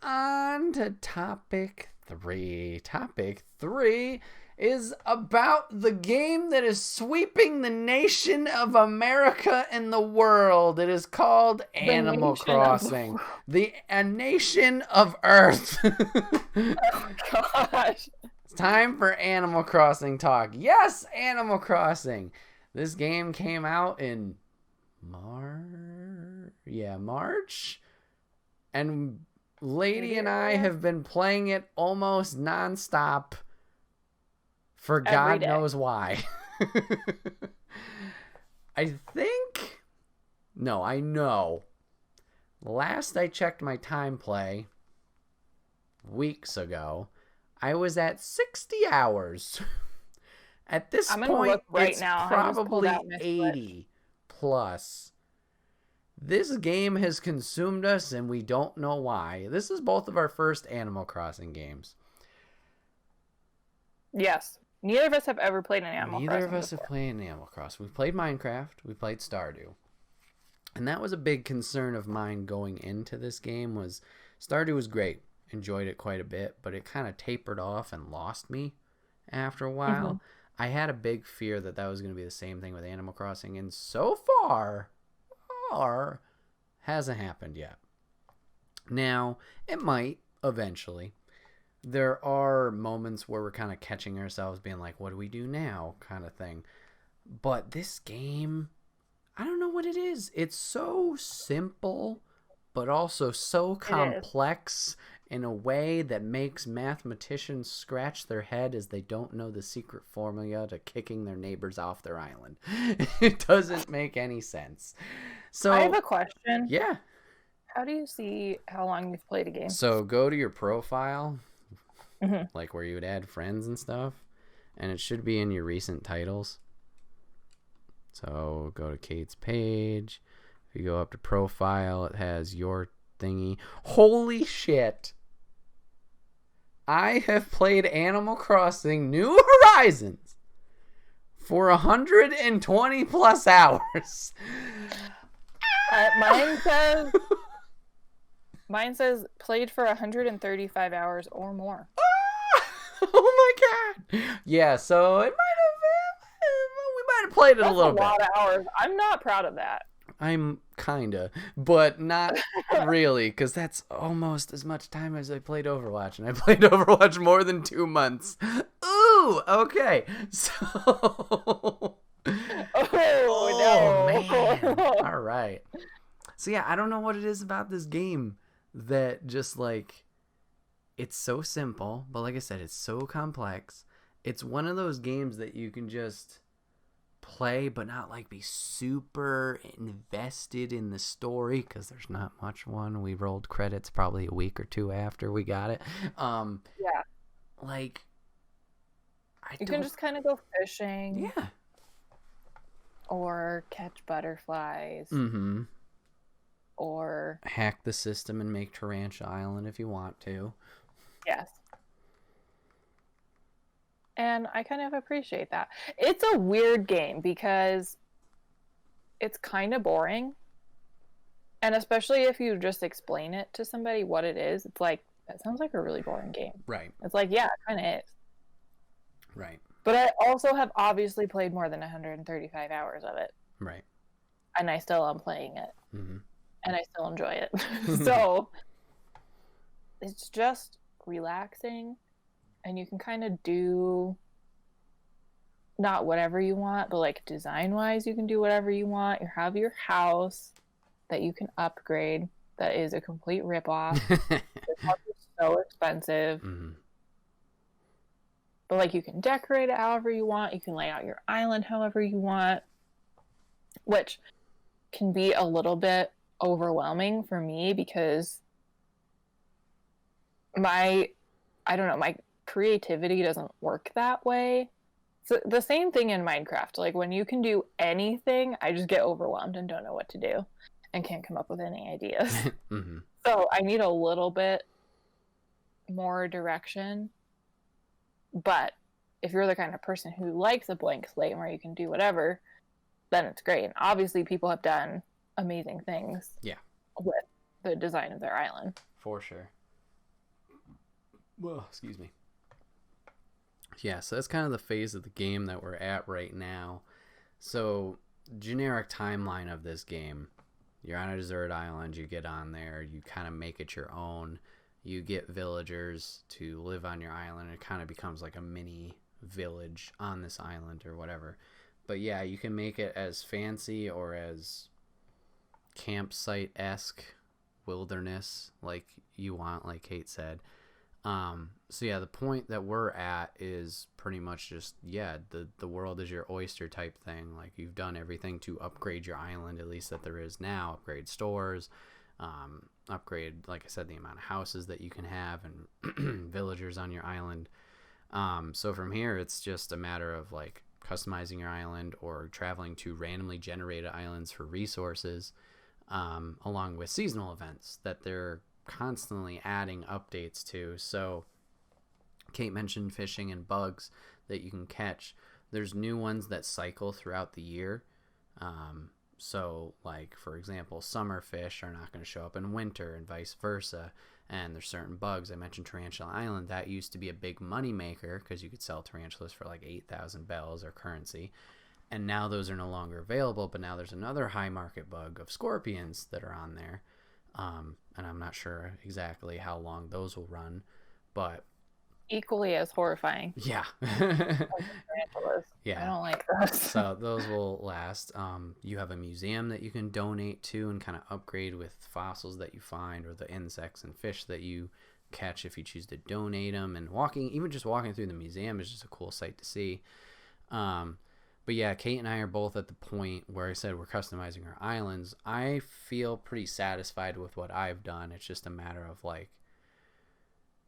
on to topic 3. Topic 3 is about the game that is sweeping the nation of America and the world. It is called Animal Crossing. A nation of Earth. Oh, gosh. It's time for Animal Crossing talk. Yes, Animal Crossing. This game came out in March. And Lady and I have been playing it almost nonstop for God knows why. I know. Last I checked my time play, weeks ago, I was at 60 hours. At this point, it's probably 80 plus. This game has consumed us, and we don't know why. This is both of our first Animal Crossing games. Yes. Neither of us have ever played an Animal Crossing. Neither of us have played an Animal Crossing. We've played Minecraft. We played Stardew. And that was a big concern of mine going into this game. Was Stardew was great. Enjoyed it quite a bit, but it kind of tapered off and lost me after a while. Mm-hmm. I had a big fear that was going to be the same thing with Animal Crossing, and so far hasn't happened yet. Now, it might eventually. There are moments where we're kind of catching ourselves being like, what do we do now, kind of thing. But this game, I don't know what it is. It's so simple, but also so complex in a way that makes mathematicians scratch their head as they don't know the secret formula to kicking their neighbors off their island. It doesn't make any sense. So I have a question. Yeah. How do you see how long you've played a game? So go to your profile, like where you would add friends and stuff, and it should be in your recent titles. So go to Kate's page. If you go up to profile, it has your thingy. Holy shit. I have played Animal Crossing New Horizons for 120 plus hours. Mine says played for 135 hours or more. Oh my god. Yeah, so we might have played it a little bit. That's a lot of hours. I'm not proud of that. I'm kinda, but not really, because that's almost as much time as I played Overwatch, and I played Overwatch more than 2 months. Ooh, okay. So Oh no. Man. All right. So yeah, I don't know what it is about this game that just like, it's so simple, but like I said, it's so complex. It's one of those games that you can just play but not like be super invested in the story, because there's not much one. We rolled credits probably a week or two after we got it. Yeah. Like, you can just kind of go fishing. Yeah. Or catch butterflies. Mm-hmm. Or hack the system and make Tarantula Island if you want to. Yes. And I kind of appreciate that. It's a weird game because it's kind of boring. And especially if you just explain it to somebody what it is, it's like, that sounds like a really boring game. Right. It's like, yeah, it kind of is. Right. But I also have obviously played more than 135 hours of it. Right. And I still am playing it. Mm-hmm. And I still enjoy it. So it's just relaxing. And you can kind of do not whatever you want, but like design-wise, you can do whatever you want. You have your house that you can upgrade that is a complete ripoff. This house is so expensive. Mm-hmm. But like you can decorate it however you want. You can lay out your island however you want, which can be a little bit overwhelming for me because my creativity doesn't work that way. So the same thing in Minecraft. Like when you can do anything, I just get overwhelmed and don't know what to do and can't come up with any ideas. Mm-hmm. So I need a little bit more direction. But if you're the kind of person who likes a blank slate where you can do whatever, then it's great. And obviously people have done amazing things with the design of their island. For sure. Well, excuse me. Yeah, so that's kind of the phase of the game that we're at right now. So, generic timeline of this game. You're on a desert island, you get on there, you kind of make it your own. You get villagers to live on your island. It kind of becomes like a mini village on this island or whatever. But yeah, you can make it as fancy or as campsite-esque wilderness like you want, like Kate said. So yeah, the point that we're at is pretty much just, yeah, the world is your oyster type thing. Like, you've done everything to upgrade your island, at least that there is now. Upgrade stores, upgrade, like I said, the amount of houses that you can have and villagers on your island. So from here, it's just a matter of like customizing your island or traveling to randomly generated islands for resources, along with seasonal events that they're constantly adding updates to. So Kate mentioned fishing and bugs that you can catch. There's new ones that cycle throughout the year. So like, for example, summer fish are not going to show up in winter and vice versa. And there's certain bugs. I mentioned Tarantula Island. That used to be a big money maker because you could sell tarantulas for like 8,000 bells or currency. And now those are no longer available. But now there's another high market bug of scorpions that are on there. And I'm not sure exactly how long those will run. But equally as horrifying. Yeah. Yeah. I don't like those. So those will last. You have a museum that you can donate to and kind of upgrade with fossils that you find or the insects and fish that you catch if you choose to donate them. And even just walking through the museum is just a cool sight to see. But yeah, Kate and I are both at the point where I said we're customizing our islands. I feel pretty satisfied with what I've done. It's just a matter of like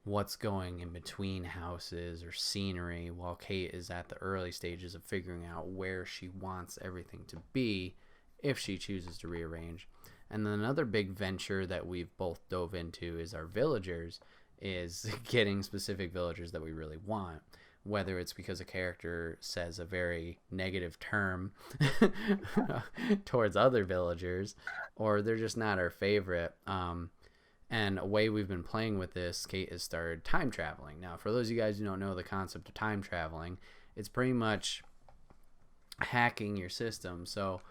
what's going in between houses or scenery, while Kate is at the early stages of figuring out where she wants everything to be if she chooses to rearrange. And then another big venture that we've both dove into is our villagers, is getting specific villagers that we really want, whether it's because a character says a very negative term towards other villagers or they're just not our favorite. And a way we've been playing with this, Kate has started time traveling. Now, for those of you guys who don't know the concept of time traveling, it's pretty much hacking your system. So,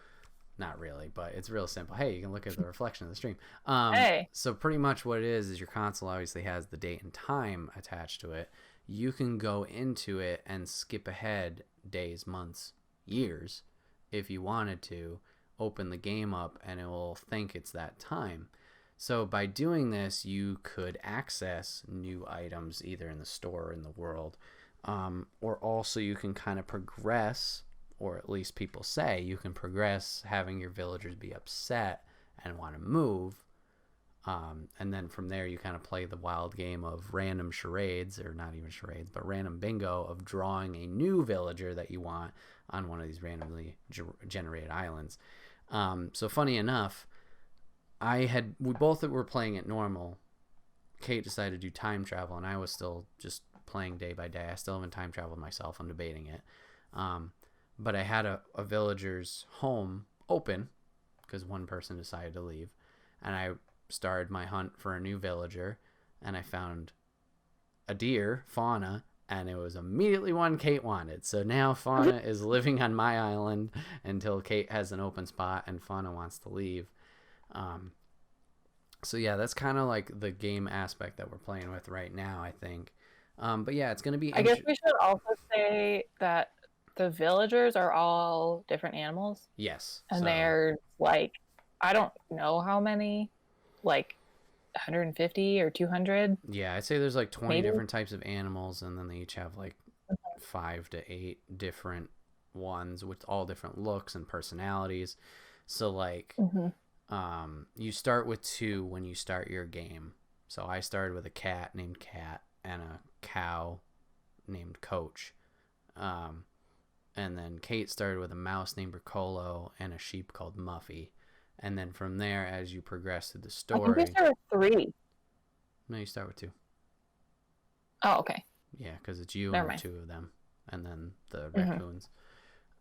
not really, but it's real simple. Hey, you can look at the reflection of the stream. Hey. So pretty much what it is your console obviously has the date and time attached to it. You can go into it and skip ahead days, months, years if you wanted to, open the game up, and it will think it's that time. So by doing this, you could access new items either in the store or in the world, or also you can kind of progress, or at least people say you can progress having your villagers be upset and want to move. And then from there, you kind of play the wild game of random charades, or not even charades, but random bingo of drawing a new villager that you want on one of these randomly generated islands. So funny enough, we both were playing it normal. Kate decided to do time travel, and I was still just playing day by day. I still haven't time traveled myself. I'm debating it. But I had a villager's home open because one person decided to leave, and I started my hunt for a new villager, and I found a deer, Fauna, and it was immediately one Kate wanted. So now Fauna is living on my island until Kate has an open spot and Fauna wants to leave. So yeah, that's kind of like the game aspect that we're playing with right now, I think. But yeah, it's going to be... I guess we should also say that the villagers are all different animals. Yes. And they're like, I don't know how many, like 150 or 200. Yeah, I'd say there's like 20 maybe? different types of animals, and then they each have like 5 to 8 different ones with all different looks and personalities. So like... you start with 2 when you start your game. So I started with a cat named Cat and a cow named Coach. And then Kate started with a mouse named Bricolo and a sheep called Muffy. And then from there, as you progress through the story... I think we start with 3. No, you start with 2. Oh, okay. Yeah, because it's you Never and mind. 2 of them. And then the raccoons.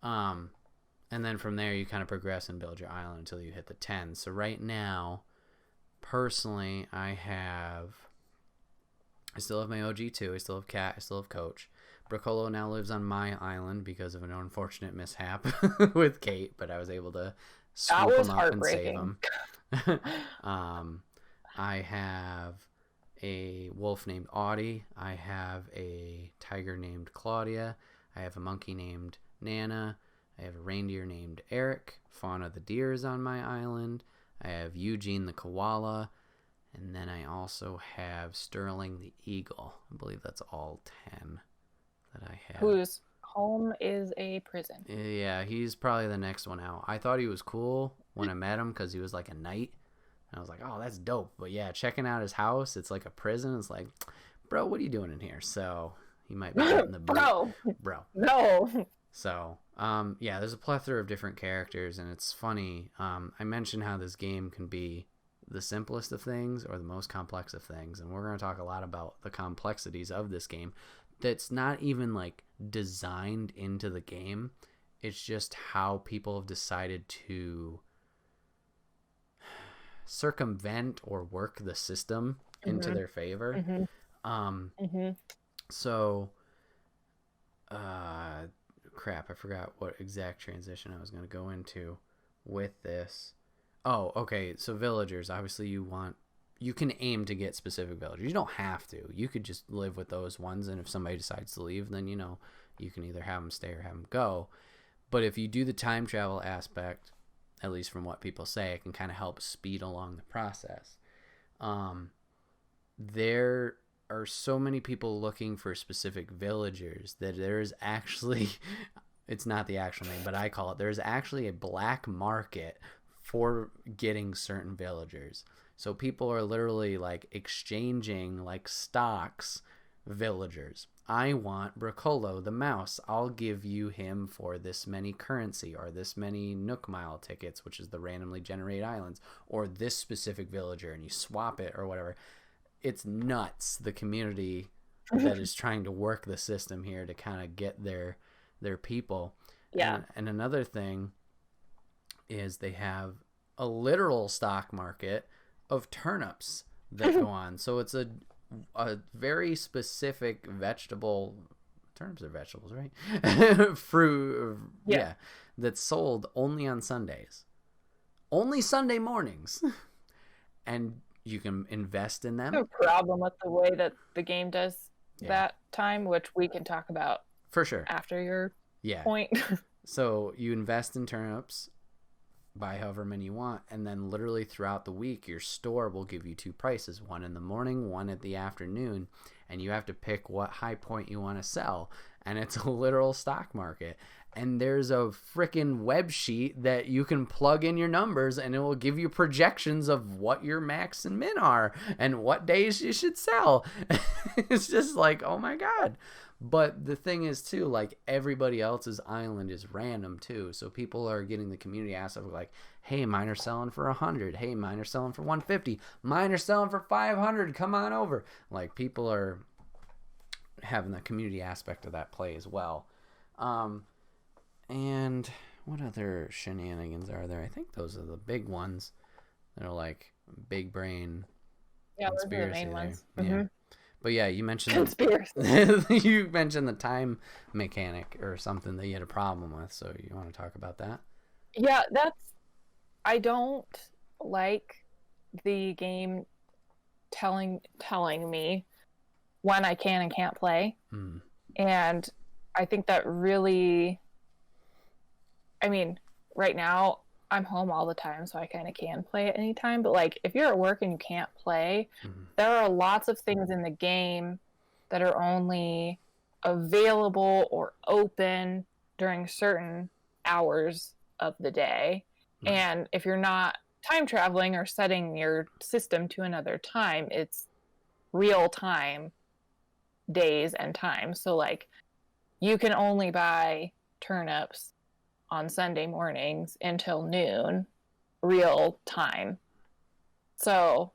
And then from there, you kind of progress and build your island until you hit the 10. So right now, personally, I have I still have my OG2. I still have Cat. I still have Coach. Bricolo now lives on my island because of an unfortunate mishap with Kate, but I was able to That swoop was him up and save heartbreaking. him. I have a wolf named Audie. I have a tiger named Claudia. I have a monkey named Nana. I have a reindeer named Eric. Fauna the deer is on my island. I have Eugene the koala. And then I also have Sterling the eagle. I believe that's all 10 that I have. Whose home is a prison. Yeah, he's probably the next one out. I thought he was cool when I met him because he was like a knight. And I was like, oh, that's dope. But yeah, checking out his house, it's like a prison. It's like, bro, what are you doing in here? So he might be getting the boot. Bro. No. So, yeah, there's a plethora of different characters, and it's funny. I mentioned how this game can be the simplest of things or the most complex of things, and we're going to talk a lot about the complexities of this game that's not even like designed into the game. It's just how people have decided to circumvent or work the system into their favor. So crap, I forgot what exact transition I was going to go into with this. Oh, okay. So villagers, obviously you can aim to get specific villagers. You don't have to. You could just live with those ones, and if somebody decides to leave, then you can either have them stay or have them go. But if you do the time travel aspect, at least from what people say, it can kind of help speed along the process. There are so many people looking for specific villagers that there's actually it's not the actual name, but I call it, there's actually a black market for getting certain villagers. So people are literally like exchanging like stocks villagers. I want Bricolo the mouse. I'll give you him for this many currency, or this many Nook Mile tickets, which is the randomly generated islands, or this specific villager, and you swap it or whatever. It's nuts, the community that is trying to work the system here to kind of get their people. Yeah. And another thing is they have a literal stock market of turnips that go on. So it's a very specific vegetable. Turnips are vegetables, right? Fruit. Yeah. That's sold only on Sundays. Only Sunday mornings. And you can invest in them. No problem with the way that the game does that time, which we can talk about for sure after your point. So you invest in turnips, buy however many you want, and then literally throughout the week your store will give you two prices, one in the morning, one at the afternoon, and you have to pick what high point you want to sell. And it's a literal stock market, and there's a freaking web sheet that you can plug in your numbers, and it will give you projections of what your max and min are and what days you should sell. It's just like, oh my god. But the thing is too, like, everybody else's island is random too, so people are getting the community aspect of like, hey, mine are selling for 100, hey, mine are selling for 150, mine are selling for 500, come on over. Like, people are having the community aspect of that play as well. And what other shenanigans are there? I think those are the big ones that are like big brain conspiracy. Those are the main ones. Yeah. But yeah, you mentioned you mentioned the time mechanic or something that you had a problem with, so you want to talk about that? Yeah, I don't like the game telling me when I can and can't play. And I think that really, I mean, right now I'm home all the time, so I kind of can play at any time. But like, if you're at work and you can't play, there are lots of things in the game that are only available or open during certain hours of the day. And if you're not time traveling or setting your system to another time, it's real time days and times. So like, you can only buy turnips on Sunday mornings until noon, real time. So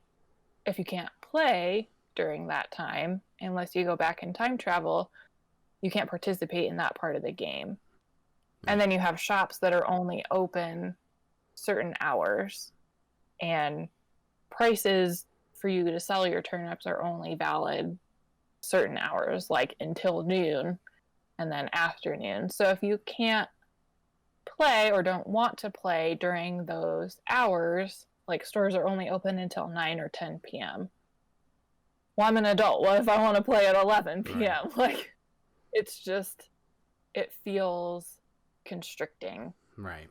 if you can't play during that time, unless you go back in time travel, you can't participate in that part of the game. And then you have shops that are only open certain hours, and prices for you to sell your turnips are only valid certain hours, like until noon and then afternoon. So if you can't play or don't want to play during those hours, like stores are only open until 9 or 10 p.m. Well, I'm an adult. What if I want to play at 11 p.m.? Right. Like, it's just, it feels constricting. Right.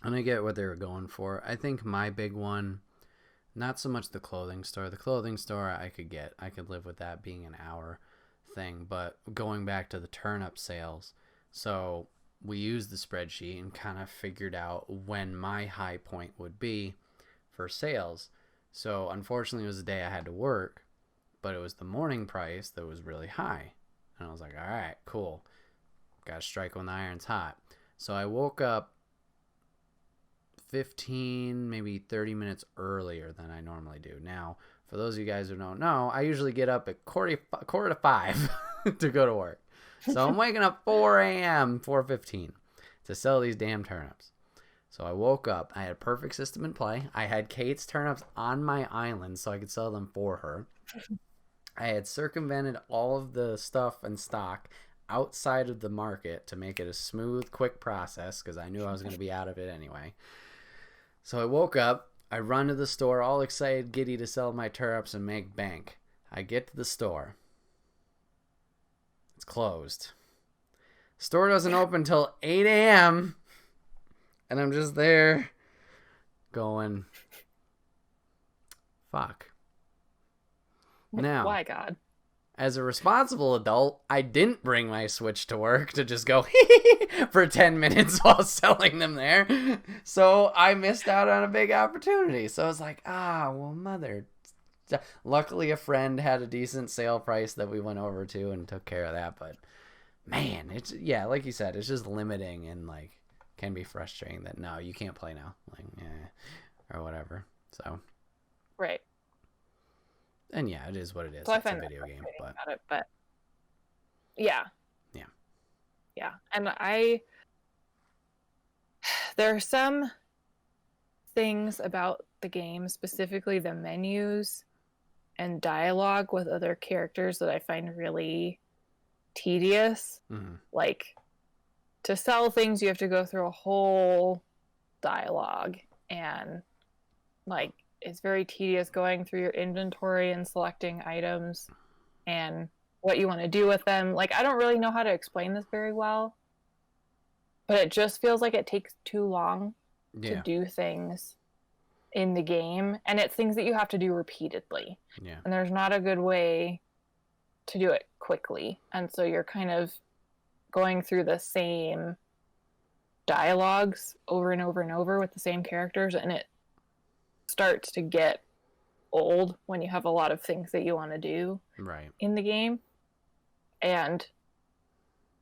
And I get what they were going for. I think my big one, not so much the clothing store. The clothing store I could live with that being an hour thing. But going back to the turnip sales, so we used the spreadsheet and kind of figured out when my high point would be for sales. So unfortunately, it was the day I had to work, but it was the morning price that was really high. And I was like, all right, cool. Got to strike when the iron's hot. So I woke up 15, maybe 30 minutes earlier than I normally do. Now, for those of you guys who don't know, I usually get up at quarter to 5 to go to work. So I'm waking up 4 a.m., 4:15 to sell these damn turnips. So I woke up. I had a perfect system in play. I had Kate's turnips on my island so I could sell them for her. I had circumvented all of the stuff and stock outside of the market to make it a smooth, quick process because I knew I was going to be out of it anyway. So I woke up. I run to the store all excited, giddy to sell my turnips and make bank. I get to the store. It's closed. Store doesn't open until 8 a.m. And I'm just there going, fuck. Now, Why, God? as a responsible adult, I didn't bring my Switch to work to just go for 10 minutes while selling them there. So I missed out on a big opportunity. So I was like, well, mother. Luckily, a friend had a decent sale price that we went over to and took care of that. But man, it's, yeah, like you said, it's just limiting and like can be frustrating that no, you can't play now, like, or whatever. So, right. And yeah, it is what it is. So I it's a find video game, but yeah, and there are some things about the game, specifically the menus and dialogue with other characters, that I find really tedious. Mm-hmm. Like, to sell things, you have to go through a whole dialogue, and like it's very tedious going through your inventory and selecting items and what you want to do with them. Like, I don't really know how to explain this very well, but it just feels like it takes too long to do things in the game, and it's things that you have to do repeatedly. Yeah. And there's not a good way to do it quickly, and so you're kind of going through the same dialogues over and over and over with the same characters, and it starts to get old when you have a lot of things that you want to do in the game. And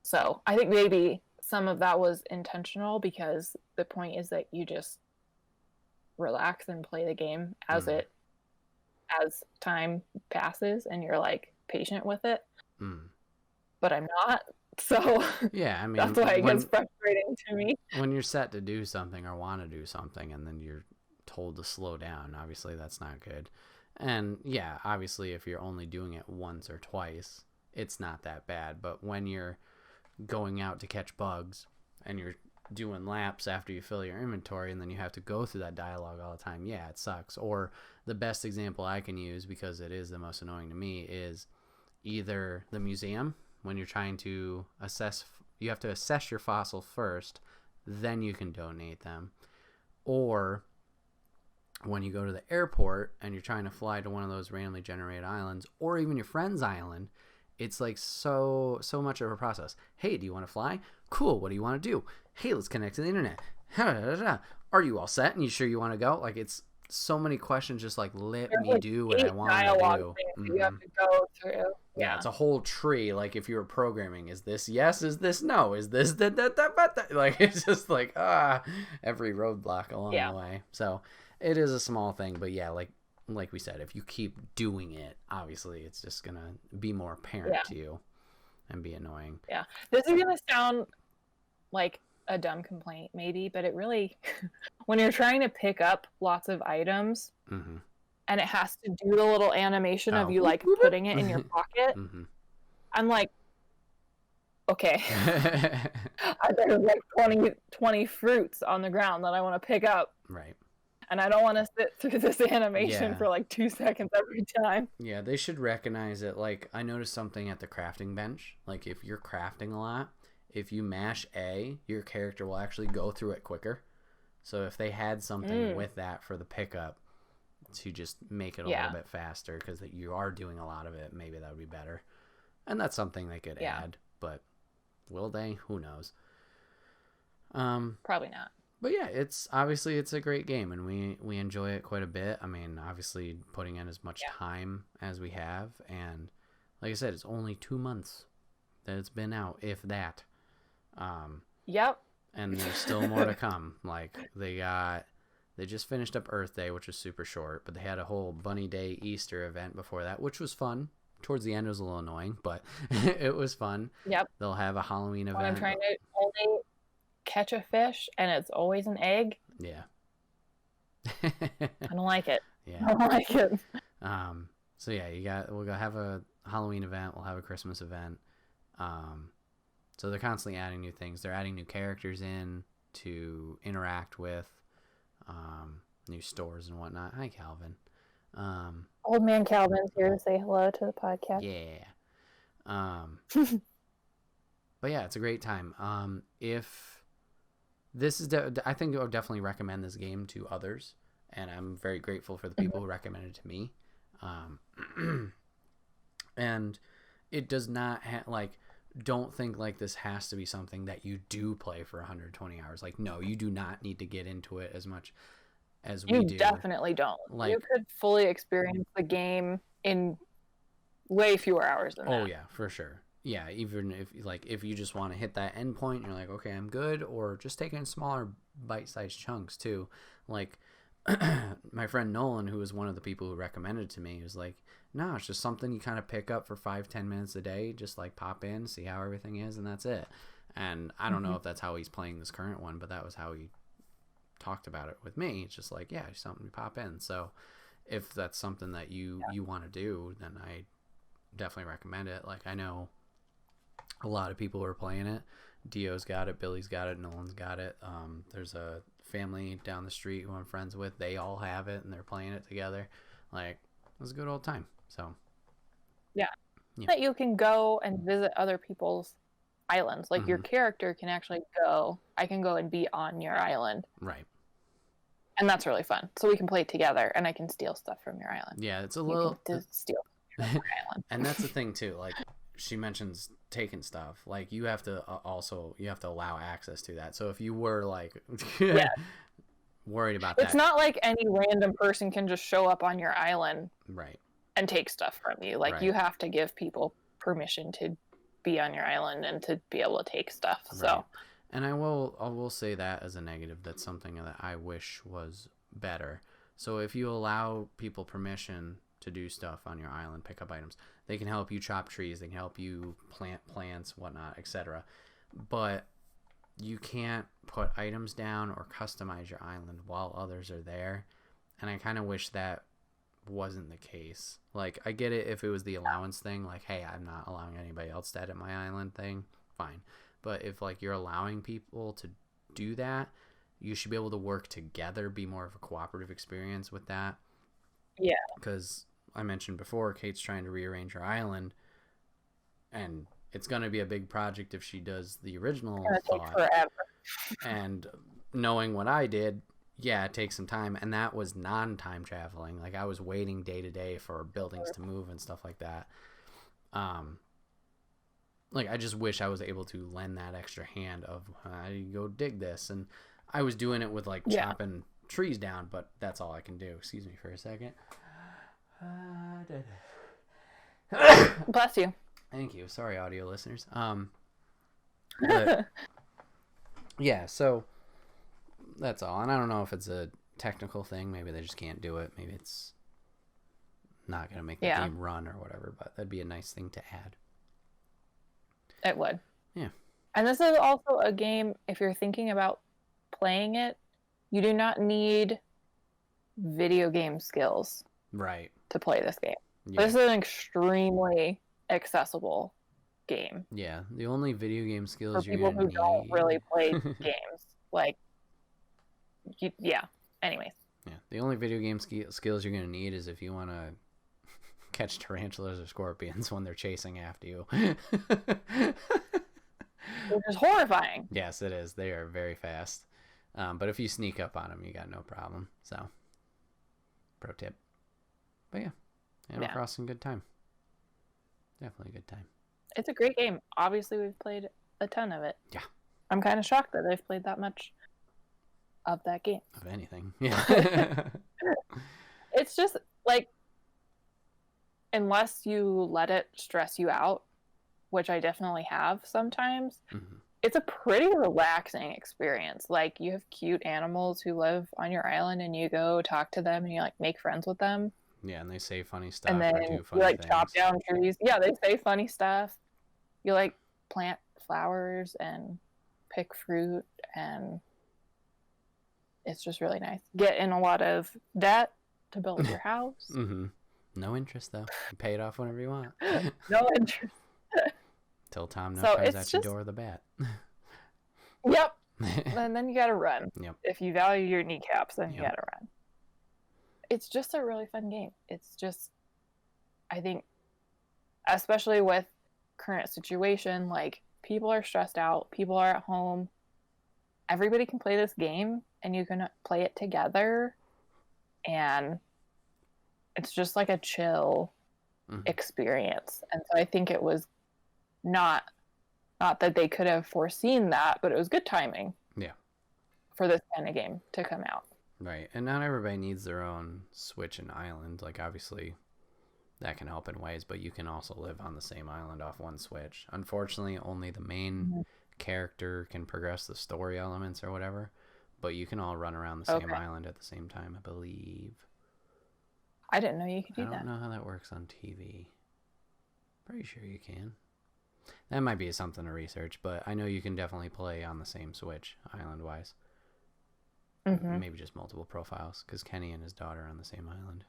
so I think maybe some of that was intentional, because the point is that you just relax and play the game as time passes, and you're like patient with it. But I'm not. So yeah, I mean, that's why it gets frustrating to me. When you're set to do something or want to do something, and then you're told to slow down, obviously that's not good. And yeah, obviously if you're only doing it once or twice, it's not that bad. But when you're going out to catch bugs and you're doing laps after you fill your inventory, and then you have to go through that dialogue all the time, yeah, it sucks. Or the best example I can use, because it is the most annoying to me, is either the museum. When you're trying to assess, you have to assess your fossil first, then you can donate them. Or when you go to the airport and you're trying to fly to one of those randomly generated islands, or even your friend's island, it's like so much of a process. Hey, do you want to fly? Cool. What do you want to do? Hey, let's connect to the internet. Are you all set? And you sure you want to go? Like, it's so many questions. Just like, let me do what I want to do. You have to go through. Yeah, it's a whole tree. Like, if you were programming, is this yes? Is this no? Is this that? Like, it's just like every roadblock along the way. So it is a small thing, but yeah, like we said, if you keep doing it, obviously it's just gonna be more apparent to you and be annoying. Yeah, this is gonna sound like a dumb complaint, maybe, but it really, when you're trying to pick up lots of items, and it has to do the little animation of you whoop, like whoop, putting it in your pocket. Mm-hmm. I'm like, okay. There's like 20 fruits on the ground that I want to pick up. Right. And I don't want to sit through this animation Yeah. for like 2 seconds every time. Yeah, they should recognize it. Like, I noticed something at the crafting bench. Like, if you're crafting a lot, if you mash A, your character will actually go through it quicker. So if they had something with that for the pickup to just make it a little bit faster, because you are doing a lot of it, maybe that would be better. And that's something they could add, but will they? Who knows? Probably not. But yeah, it's a great game, and we enjoy it quite a bit. I mean, obviously putting in as much time as we have, and like I said, it's only 2 months that it's been out, if that. Yep. And there's still more to come. Like, they just finished up Earth Day, which was super short, but they had a whole Bunny Day Easter event before that, which was fun. Towards the end, it was a little annoying, but it was fun. Yep. They'll have a Halloween event. When I'm trying to only catch a fish and it's always an egg. Yeah. I don't like it. Yeah. I don't like it. So yeah, we'll go have a Halloween event, we'll have a Christmas event. So they're constantly adding new things. They're adding new characters in to interact with, new stores and whatnot. Hi, Calvin. Old man Calvin's here to say hello to the podcast. Yeah. But yeah, it's a great time. If this is, I think I would definitely recommend this game to others, and I'm very grateful for the people who recommended it to me. And it does not don't think like this has to be something that you do play for 120 hours. Like, no, you do not need to get into it as much as we do. You definitely don't. Like, you could fully experience the game in way fewer hours than that. Oh yeah, for sure. Yeah, even if you just want to hit that end point, you're like, okay, I'm good, or just take it in smaller bite-sized chunks too. Like, my friend Nolan, who was one of the people who recommended it to me, was like, no, it's just something you kind of pick up for 5-10 minutes a day, just like pop in, see how everything is, and that's it. And I don't know if that's how he's playing this current one, but that was how he talked about it with me. It's just like, yeah, something to pop in. So if that's something that you want to do, then I definitely recommend it. Like, I know a lot of people are playing it. Dio's got it, Billy's got it, Nolan's got it. There's a family down the street who I'm friends with. They all have it, and they're playing it together. Like, it was a good old time. So yeah. That you can go and visit other people's islands. Like, your character can actually go. I can go and be on your island. Right. And that's really fun. So we can play together, and I can steal stuff from your island. Yeah, it's a little steal from your island. And that's the thing too. Like, she mentions taking stuff. Like, you have to allow access to that. So if you were like worried about that, it's not like any random person can just show up on your island, right, and take stuff from you. Like, you have to give people permission to be on your island and to be able to take stuff. Right. So, and I will say that as a negative. That's something that I wish was better. So if you allow people permission to do stuff on your island, pick up items, they can help you chop trees, they can help you plant plants, whatnot, etc. But you can't put items down or customize your island while others are there. And I kind of wish that wasn't the case. Like, I get it if it was the allowance thing, like, hey, I'm not allowing anybody else to edit my island thing, fine. But if, like, you're allowing people to do that, you should be able to work together, be more of a cooperative experience with that. Yeah. Because I mentioned before, Kate's trying to rearrange her island, and it's going to be a big project if she does the original thought. Take forever. And knowing what I did, yeah, it takes some time, and that was non-time traveling. Like, I was waiting day to day for buildings to move and stuff like that. Like, I just wish I was able to lend that extra hand of, I go dig this, and I was doing it with, like, chopping trees down, but that's all I can do. Excuse me for a second. Bless you. Thank you. Sorry, audio listeners. But yeah, so that's all. And I don't know if it's a technical thing. Maybe they just can't do it. Maybe it's not going to make the game run or whatever, but that'd be a nice thing to add. It would. Yeah. And this is also a game, if you're thinking about playing it, you do not need video game skills. Right. to play this game. Yeah. This is an extremely accessible game. Yeah. The only video game For skills you're people gonna who don't need. really play games. Like, yeah. Anyways. Yeah. The only video game skills you're gonna need is if you want to catch tarantulas or scorpions when they're chasing after you. Which is horrifying. Yes, it is. They are very fast. But if you sneak up on them, you got no problem. So, pro tip. But yeah, Animal Crossing, good time. Definitely a good time. It's a great game. Obviously, we've played a ton of it. Yeah. I'm kind of shocked that they've played that much of that game. Of anything. Yeah. It's just like, unless you let it stress you out, which I definitely have sometimes, it's a pretty relaxing experience. Like, you have cute animals who live on your island and you go talk to them and you like make friends with them. Yeah, and they say funny stuff. And then or do you funny like things. chop down trees. Yeah, they say funny stuff. You like plant flowers and pick fruit, and it's just really nice. Get in a lot of debt to build your house. No interest though. You pay it off whenever you want. No interest. Till Tom So comes it's at your just- door with a bat. Yep. And then you gotta run. Yep. If you value your kneecaps, then you Yep. gotta run. It's just a really fun game. It's just, I think, especially with current situation, like, people are stressed out, people are at home, everybody can play this game and you can play it together, and it's just like a chill experience. And so I think it was not that they could have foreseen that, but it was good timing. Yeah. For this kind of game to come out. Right. And not everybody needs their own Switch and island. Like, obviously, that can help in ways, but you can also live on the same island off one Switch. Unfortunately, only the main character can progress the story elements or whatever, but you can all run around the same island at the same time, I believe. I didn't know you could do that. I don't know how that works on TV. Pretty sure you can. That might be something to research, but I know you can definitely play on the same Switch, island-wise. Maybe just multiple profiles, because Kenny and his daughter are on the same island.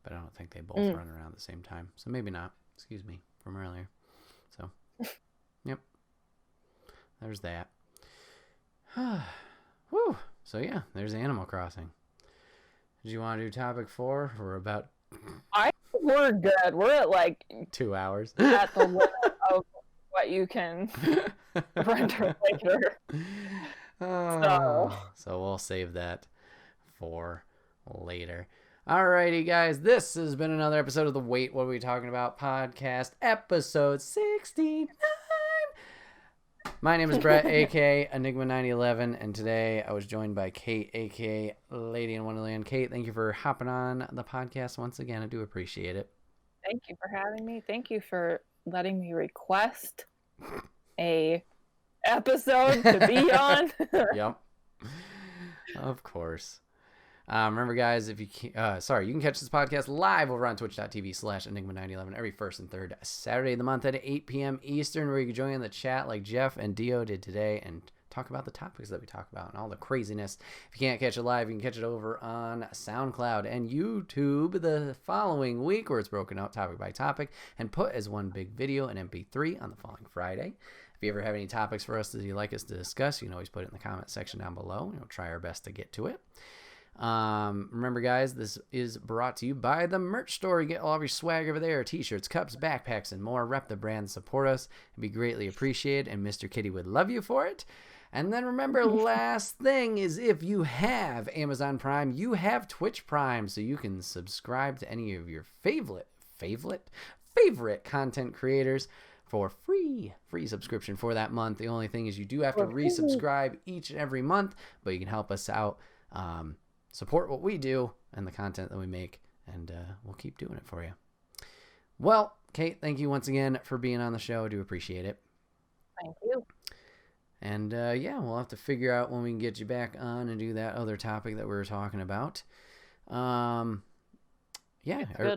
But I don't think they both run around at the same time. So maybe not. Excuse me, from earlier. So, yep. There's that. Whew. So yeah, there's Animal Crossing. Did you want to do topic 4? We're about... We're good. We're at like 2 hours. At the limit of what you can render later. So we'll save that for later. Alrighty, guys. This has been another episode of the Wait, What Are We Talking About podcast, episode 69. My name is Bret, aka Enigma911, and today I was joined by Kate, aka Lady in Wonderland. Kate, thank you for hopping on the podcast once again. I do appreciate it. Thank you for having me. Thank you for letting me request a episode to be on. Yep. Of course. Remember, guys, if you you can catch this podcast live over on twitch.tv/Enigma911 every first and third Saturday of the month at 8 p.m. Eastern, where you can join in the chat like Jeff and Dio did today and talk about the topics that we talk about and all the craziness. If you can't catch it live, you can catch it over on SoundCloud and YouTube the following week, where it's broken out topic by topic and put as one big video and MP3 on the following Friday. If you ever have any topics for us that you'd like us to discuss, you can always put it in the comment section down below. We'll try our best to get to it. Remember, guys, this is brought to you by the merch store. You get all of your swag over there: t-shirts, cups, backpacks, and more. Rep the brand, support us. It'd be greatly appreciated, and Mr. Kitty would love you for it. And then remember, last thing is, if you have Amazon Prime, you have Twitch Prime, so you can subscribe to any of your favorite content creators for free subscription for that month. The only thing is, you do have to resubscribe each and every month, but you can help us out, support what we do and the content that we make, and we'll keep doing it for you. Well, Kate, thank you once again for being on the show. I do appreciate it. Thank you. And yeah, we'll have to figure out when we can get you back on and do that other topic that we were talking about. Yeah,